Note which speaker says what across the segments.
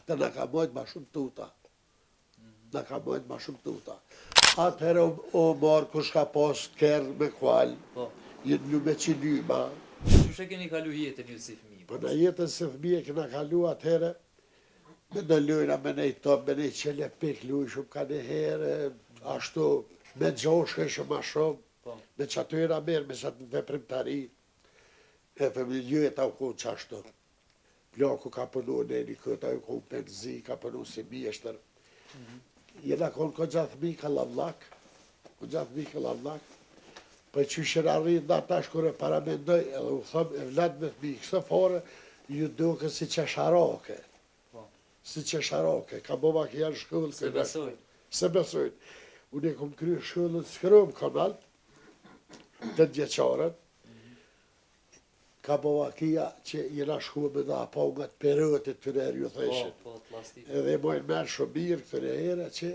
Speaker 1: Ata na ka bojt ma shumë tuta. Na ka bojt ma shumë tuta. Atëherë o marë kush ka pas kërë me kual, jenë lu me qilyma.
Speaker 2: Qështë e keni kalu jetën ju si fëmijë?
Speaker 1: Po në jetën si fëmijë këna kalu atëherë, me në lujna, me nej top, me nej qele pik luj shumë ka një herë, ashtu me gjoshke shumë ma shumë, me që atyra mirë, me që atë veprimtari, e fëmiljëta u konë që ashtu. Plaku ka pënu në një këta, u konë penzi, ka pënu si mjeshtër. Jena konë ko gjatë mi ka lavlak, për që shërë arrit da tash kërë paramendoj, edhe u thëmë, e vlet me fmi, kësë fare, ju duke si qesharake. Si qesharake, ka bova kja në shkullë.
Speaker 2: Se besojnë.
Speaker 1: Se besojnë. Unë e kom kry shkullën, s'kërëm kanal, të djeqarën, ka bova kja që jena shkullë me da apongat perëtit të nërë, ju theshin. Edhe mojnë merë shumë mirë këtë në herë, që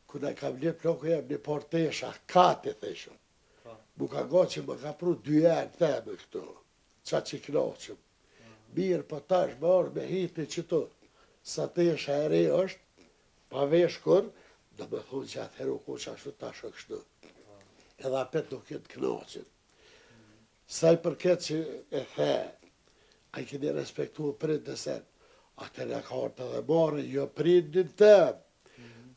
Speaker 1: kuna kam një ploko jem një portesha, kati theshëm. Mu ka nga që më ka pru 2 janë teme këto, qa që knaqëm. Mirë, po tash më orë me hiti që tu, sa tesha e re është, pa vesh kur, do me thonë që atëheru ku që ashtu tash o kështu. Edhe apet nuk jetë knaqëm. Saj përket që e the, a i keni respektu prindë sen, atë në ka orë të dhe marë, jo prindin tëmë,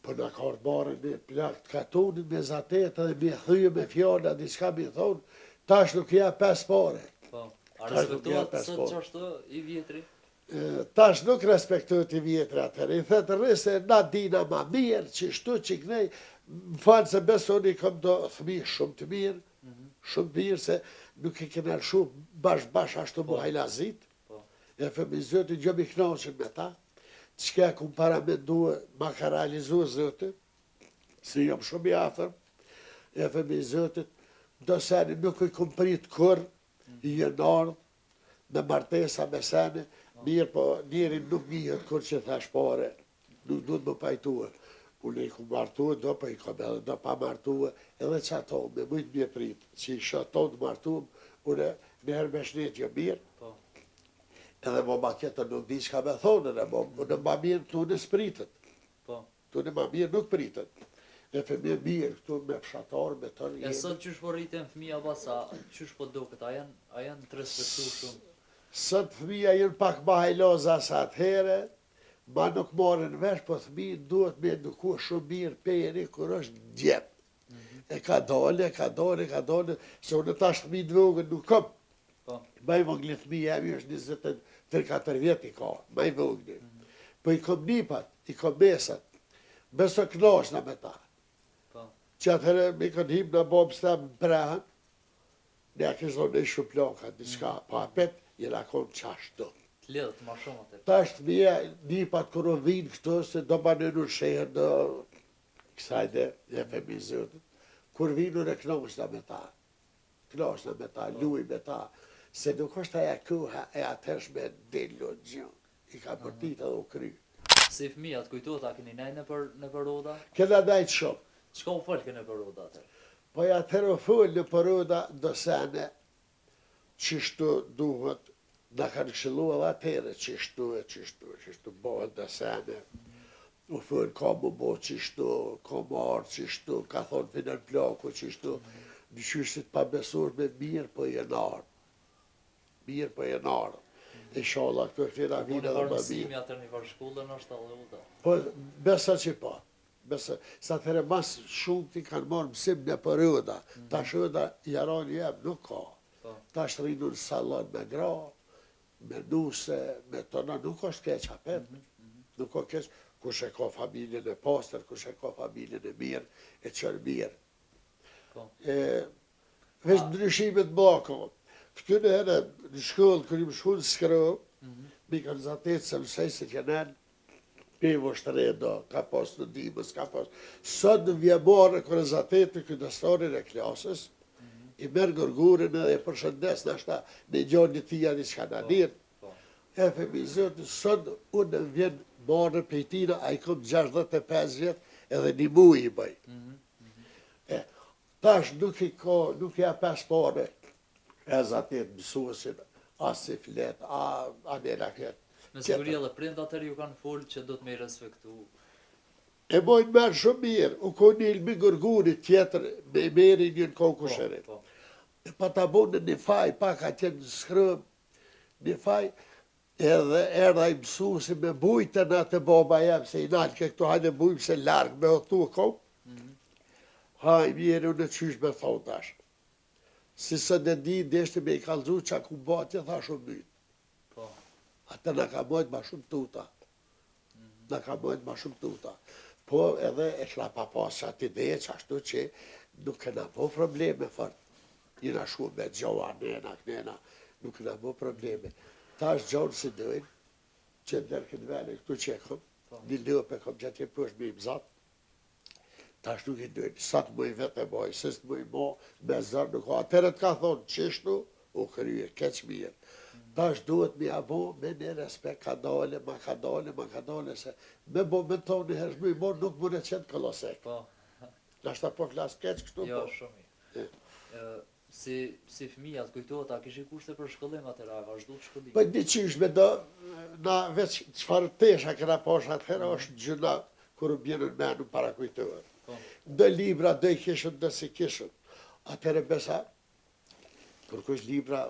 Speaker 1: për në ka orë marë një plak të katunin me zatetë dhe me thyë me fjalla, diçka me thonë, tash nuk ja 5 pare.
Speaker 2: A respektuat sot që ashtu i vjetri?
Speaker 1: Tash nuk respektuat i vjetri atërë, i thetë rrisë na dina ma mirë, që shtu që kënej, më falë se besoni kom do thmi shumë të mirë, se nuk i kena shumë bash ashtu mu hajlazit, e fëmi zëti gjë mi knaqën me ta, qëka ku më paramendu ma ka realizu zëti, si jam shumë i afër, e fëmi zëtit, do seni nuk i kom prit kur, i jënardh, me martesa me seni, mirë po njerin nuk njëhet kur që thash pare, nuk du të më pajtuë. Unë i ku martuë, do pa i kom edhe do pa martuë, edhe që ato me mujtë mje pritë, që i shato të martuëm, unë në herë me shnet jo mirë, edhe mo ma ketër nuk di që ka me thonë, unë ma mirë të unë spritët, të unë ma mirë nuk pritët, e fëmje mirë këtu me fshatarë, me tërë jemi.
Speaker 2: E sot qysh po rritën fëmija basa, qysh po doket, a janë të respektu shumë?
Speaker 1: Sot fëmija jenë pak ma hajloza sa atëhere, ma nuk marrin vesh, po thmin duhet me eduku shumë mirë pejeri kur është djetë. E ka dole, se unë tash thmin vogën nuk kom. Ma i vogli thmi jemi është 23-24 vjet i ka, ma i vogli. Po i kom nipat, i kom mesat, beso knashna me ta. Që atëherë mi kanë him në bobë së temë prehën, ne a kështë do në shumë plaka, diçka, pa apet, jena konë qashtu.
Speaker 2: Ledhët ma shumë atër.
Speaker 1: Ta është mija, nipat kërë o vinë këto, se do banënu shehër në kësajde, e femizëtët, kur vinu në knashna me ta, luj me ta, se nuk është aja kuha e atërshme dillu në gjë, i ka përtit edhe u kry.
Speaker 2: Si fëmija, të kujtojt, a keni nejnë në përroda?
Speaker 1: Kena najtë shumë.
Speaker 2: Qka u folke në përroda atër?
Speaker 1: Po ja atër u folë në përroda do sene, qështu duhet, në kanë këshillu edhe atere, qështu bëhet dhe sene. U thënë, ka më bo qështu, ka më arë qështu, ka thonë finër plaku qështu. Në qështit pa besur me mirë për jenë arë. Mirë për jenë arë. E shala këtë këtina vinë edhe më mirë.
Speaker 2: Mësimi atër një farë shkullën është edhe u da?
Speaker 1: Po, besa që pa. Sa atëre mas shumë ti kanë marë mësim në përëda. Ta shëda jaran jem nuk ka. Ta është rinu në salon me gra, me nuse, me tona, nuk është keq apet, nuk është keq, kush e ka familjen e pastër, kush e ka familjen e mirë, e qërë mirë. Vesh ndryshimet bako, këty në herë në shkollë, kërë më shkullë s'kërë, mi kanë zatetë se mësej se t'jenë, pivo shtredo, ka pas në dimës, ka pas. Sot në vjemare kërë zatetë këtë dëstorin e klasës, i merë gërgurin edhe e përshëndes në ashta me gjonë një tia një qka në nirë. E femizët, sot unë vjen marë pejtina, a i kom 65 vjetë edhe një mu i bëj. Tash nuk i a 5 pare, e zatit mësuesin, as si flet, a nena këtë.
Speaker 2: Me siguri edhe prind atëherë ju kanë folë që do të me i respektu.
Speaker 1: E mojnë merë shumë mirë, u ko një ilmi gërguri tjetër, me meri një në kokushëri.
Speaker 2: Po.
Speaker 1: E pa ta bu në një faj, pak atje në skrëm, një faj, edhe erda i mësusi me bujtën atë baba jem, se i nalë ke këtu hajde bujmë se largë me otu kom. Haj, mirë, unë qysh me thonë tash. Si së në di, deshti me i kalzu që a ku batje, tha shumë mytë.
Speaker 2: Po.
Speaker 1: Atë në ka mojtë ma shumë tuta. Në ka mojtë ma shumë tuta. Po edhe e kla pa pasë atë ideje që ashtu që nuk këna po probleme fort. Jena shumë me gjoha, nena, nuk këna po probleme. Ta është gjohën si dojnë, që ndërë këtë vene këtu që e kom, një lëpe kom që atje përsht me i mëzat. Ta është nuk i dojnë, sa të mëj vetë e moj, se së të mëj mo, me zërë nuk ka. Atërë të ka thonë qishtu, u kryje, keq mirë. Ta është duhet mi abo me një respekt, ka dole, ma ka dole, se me bo me tonë një hershmu i morë nuk mune qenë këllosek.
Speaker 2: Po.
Speaker 1: Nashta po klasë keq kështu
Speaker 2: Jo,
Speaker 1: po.
Speaker 2: shumë mirë. Si fëmija, të kujtohet, a kishi kushte për shkëllim atëra, a vazhdu të shkëllim?
Speaker 1: Po një qysh me do, na veç qëfar tesha këna posha atëherë është gjëna kërë bjenë në menu para kujtohet. Dë libra, dë i kishën, dë si kishën. Atëherë besa, kërkush libra,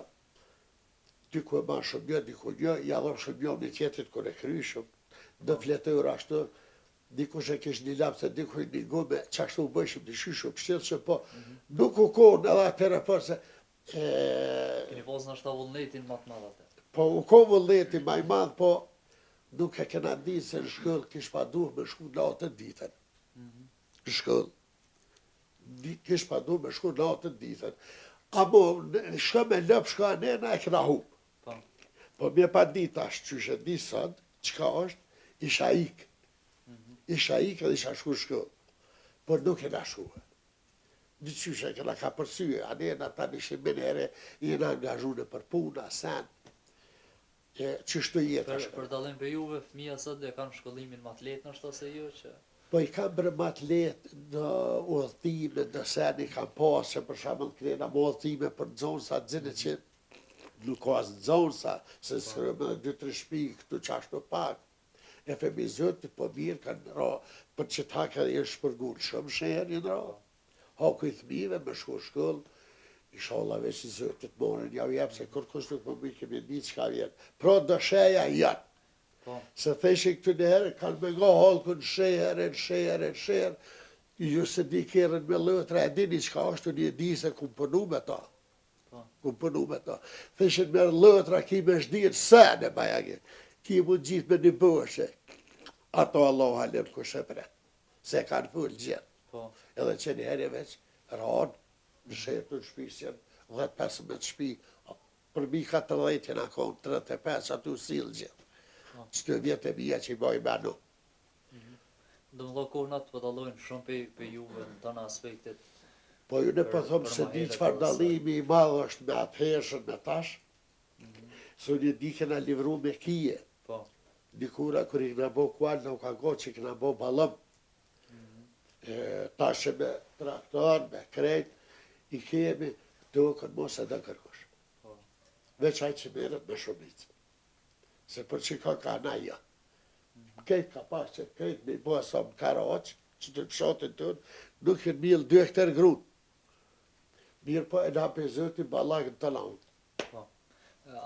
Speaker 1: diku e ma shumë një, diku një, jadhëm shumë një një tjetrit kër e kryshëm, dë fletër ashtu, dikush e kish një lapë, se diku i një gume, që ashtu u bëjshëm një shyshëm, pështilë që po, nuk u konë edhe atëherë për se...
Speaker 2: Keni pas në ashta vullnetin më të madh atë.
Speaker 1: Po u ko vullneti ma i madhë, po nuk e kena di se në shkëllë kish pa duh me shku natën ditën. Në shkëllë. Kish pa duh me shku natën ditën. Amo, shka me lëpë shka nena e kena hupë. Po mje pa dit ashtë që shë di sënë, qka është, isha ikë. Isha ikë edhe isha shku shkëllë. Por nuk e na shkuë. Në qyshe këna ka përsyë, a nena ta një shimenere, jena angazhune për puna, sen. Qështu jetë është.
Speaker 2: Për dalim për juve, fëmija sot dhe kanë shkollimin më të letë në ashta se jo që...
Speaker 1: Po i kam bërë më të letë në udhëtime, në sen i kam pasë, që për shamën krena më udhëtime për nëzonsa, dzine që nuk ka asë nëzonsa, se sërëmë dhe 2-3 shpi këtu qashtu pak. E femi zëti, po mirë kanë ra, për që ta ka e shpërgur shumë shërë në ra. Haku i thmive me shku shkull, inshallah veç i zëtit morën, ja u jepë se kërkush nuk më bëj kemi një që ka vjetë. Pro dësheja janë. Se theshin këtë një herë, kanë me nga halkën shërë, ju se di kërën me lëtra, e dini që ka është një di se ku pënu me ta. Ku pënu me ta. Theshin me lëtra, ki me shdirë sene, bajagi. Ki mu gjithë me një bëshe. Ato Allah halem ku shëpret. Se kanë full gjithë. Edhe që një herë veç, ranë, në shetë në shpisjen, 10-15 shpi, për mi 40 jena konë, 35 atu silë gjithë. Që të vjetë e mija që i boj menu.
Speaker 2: Dë më do kohënat për dalojnë shumë për juve në të në aspektet.
Speaker 1: Po ju në përthom se di qëfar dalimi i madhë është me atëhershën me tash, së një di kena livru me kije. Dikura kër i këna bo kual, në u ka go që i këna bo balëm. Tashe me traktor, me krejt, i kemi duken mos edhe kërkush. Veç ajtë që merët me shumicë. Se për që ka na ja. Kejt ka pas që kejt me i bo sa më karaq, që të pshotin tënë, nuk e milë 2 hektar grunë. Mirë po e na për zëti balakën të launë.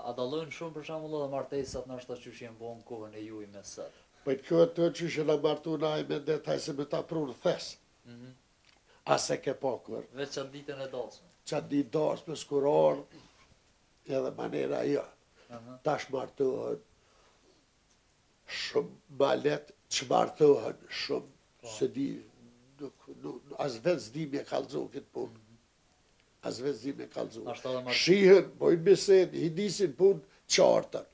Speaker 2: A dalojnë shumë për shambull edhe martesat në ashtë që jenë bo në kohën e ju i mesat?
Speaker 1: Po të kjo të që shë në martu na i me detaj se me ta prunë thes. Ase ke po kërë.
Speaker 2: Veç qatë ditën e dasme?
Speaker 1: Qatë ditë dasme, skuror, edhe manera jo. Tash martohen shumë ma letë që martohen shumë, se di, as vetë zdi me kalzu këtë punë. As vetë zdi me kalzu. Shihen, bojnë besen, hidisin punë qartën.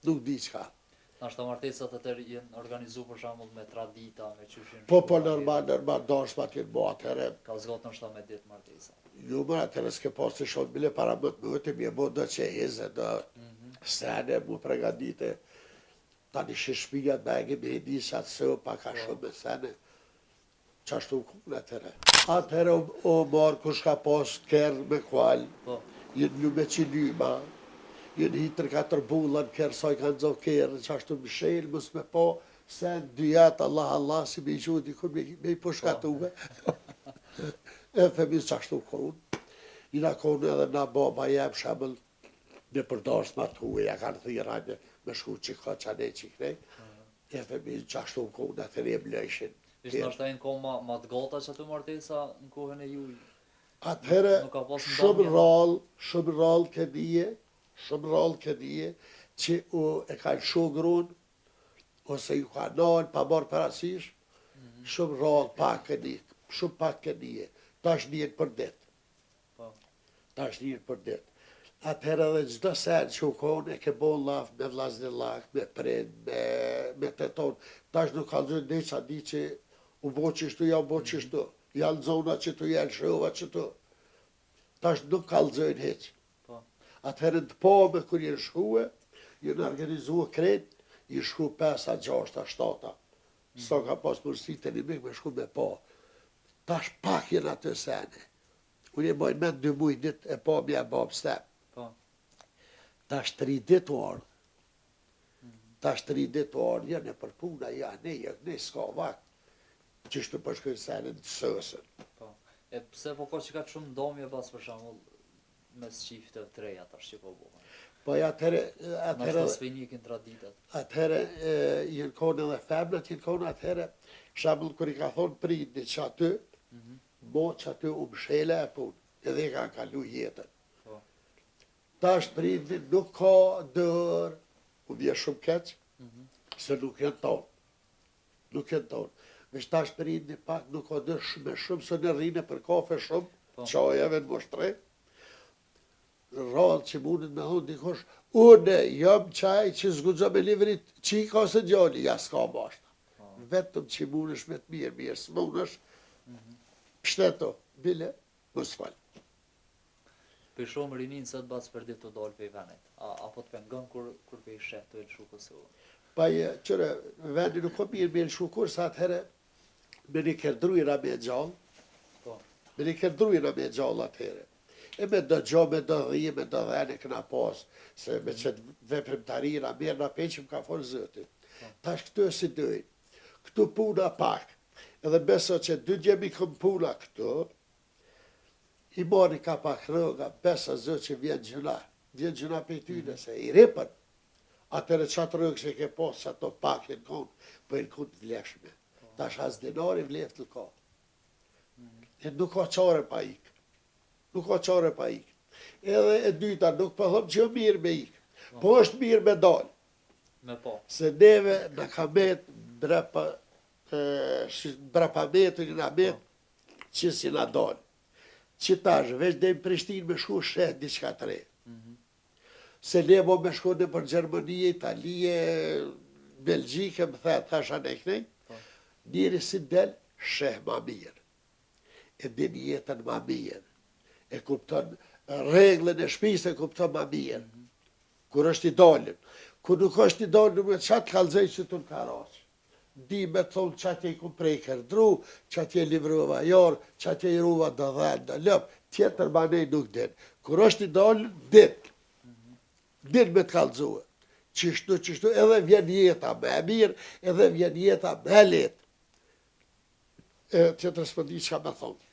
Speaker 1: Nuk di qka.
Speaker 2: Nashta martesat e tërë jenë organizu për shambull me tradita, me qyshin...
Speaker 1: Po normal, dashma t'jenë bo atëre.
Speaker 2: Ka zgatë nështa me ditë martesa.
Speaker 1: Ju më atëre s'ke pas të shonë bile para më të mëtë, mi e bo do që heze, do sene, mu pregadite. Ta një shishpija të begi me hidisë atë së, pa ka shumë me sene. Qashtu kunë atëre. Atëre o marë kush ka pas kërë me kual, jenë një me qilyma, Jënë hitër 4 bulla në kërë, sa i kanë zohë kërë, që ashtu më shelë, mës me po, se në 2 jetë, Allah, si me i gjuhë dikun, me i pushkatuve. E themi që ashtu konë. Ina konë edhe na baba jem shamëll, në përdasht ma të huë, ja kanë thira me shku që ka qane që krej. E themi që ashtu konë, e thëri e mlejshin.
Speaker 2: Ishtë nështë e në kohë ma të gata që atë martesa në kohën e juj?
Speaker 1: Atëherë, shumë rrallë këdije, që e kanë shogron, ose ju ka nalë pa marë parasysh, shumë rrallë pak këdije, shumë pak këdije, tash njën për ditë. Tash njën për ditë. Atëherë edhe gjdo sen që u konë, e ke bo laf me vlaznilak, me prind, me teton, tash nuk ka zhën dhe që di që u bo qështu, ja u bo qështu, janë zona që tu janë shova që tu. Tash nuk kalëzojnë heq. Atëherë të po me kër jenë shkue, jenë organizua kret, i shku 5, 6, 7. Sa ka pas mërësi të një mik me shku me po. Tash pak jenë atë sene. Unë e bojnë me 2 mujë dit e po mja bab step. Tash 3 dit u ardhë. Tash 3 dit u ardhë, jenë e për puna, ne s'ka vakt. Qishtu përshkojnë senin të sësën.
Speaker 2: E pse po ka që ka shumë ndomje pas për shamull mes qifte të reja tash që po bohën?
Speaker 1: Po atëherë...
Speaker 2: Nështë të svejnikin traditat.
Speaker 1: Atëherë jenë konë edhe femnat, jenë konë atëherë, shamull kër i ka thonë prindi që aty, mo që aty u mshele e punë, edhe i ka kalu jetën. Tash prindi nuk ka dërë, u vje shumë keqë, se nuk jenë tonë. Nuk jenë tonë. Vesh tash prindi pak nuk ka dërë shumë, se në rrinë për kafe shumë, qajave në moshtre. Rrallë që mundin me thonë dikosh, une jam qaj që zgudzo me livrit qika ose gjali, ja s'ka bashta. Vetëm që mundesh me të mirë, s'mundesh, pështeto, bile, mos falë.
Speaker 2: Për shumë rinin sot bas për ditë të dalë për i venet, apo të pengon kur për i shetë të elshu Kosovë?
Speaker 1: Pa qëre, vendi nuk o mirë me elshu kur, sa atëherë me një kërdrujra me gjallë, me një kërdrujra me gjallë atëherë. E me do gjo, me do dhije, me do dhene këna pas, se me qëtë veprimtarira, mirë na peqim ka forë zëti. Tash këtu e si dojnë, këtu puna pak, edhe beso që dy gjemi këm puna këtu, i mori ka pak rëga, besa zë që vjen gjuna për tyne, se i ripën, atëre qatë rëgë që ke posë, që ato pak jenë konë, për jenë konë të vleshme. Tash as denari vlef të ka. E nuk ka qare pa ikë. Nuk ka qare pa ikë. Edhe e dyta, nuk përthëm që jo mirë me ikë, po është mirë me dalë.
Speaker 2: Me po.
Speaker 1: Se neve në ka metë brepa metë, në metë, që si në dalë. Që tash, veç dhe në Prishtinë me shku shetë diçka të re. Se levo me shku në për Gjermënije, Italije, Belgjike, më the, tash anë e kënej, njëri si del, sheh ma mirë. E din jetën ma mirë. E kupton reglën e shpisë, e kupton ma mirë. Kur është i dalin. Kur nuk është i dalin, me qatë kalzej që të në karaqë. Di me thonë që atje i ku prej kërdru, që atje i livruva jarë, që atje i ruva dë dhenë, dë lëpë, tjetër banej nuk din. Kur është i dalin, din me të kalzue. Qishtu, edhe vjen jeta me mirë, edhe vjen jeta me letë. Tjetër s'pëndi që ka me thonë.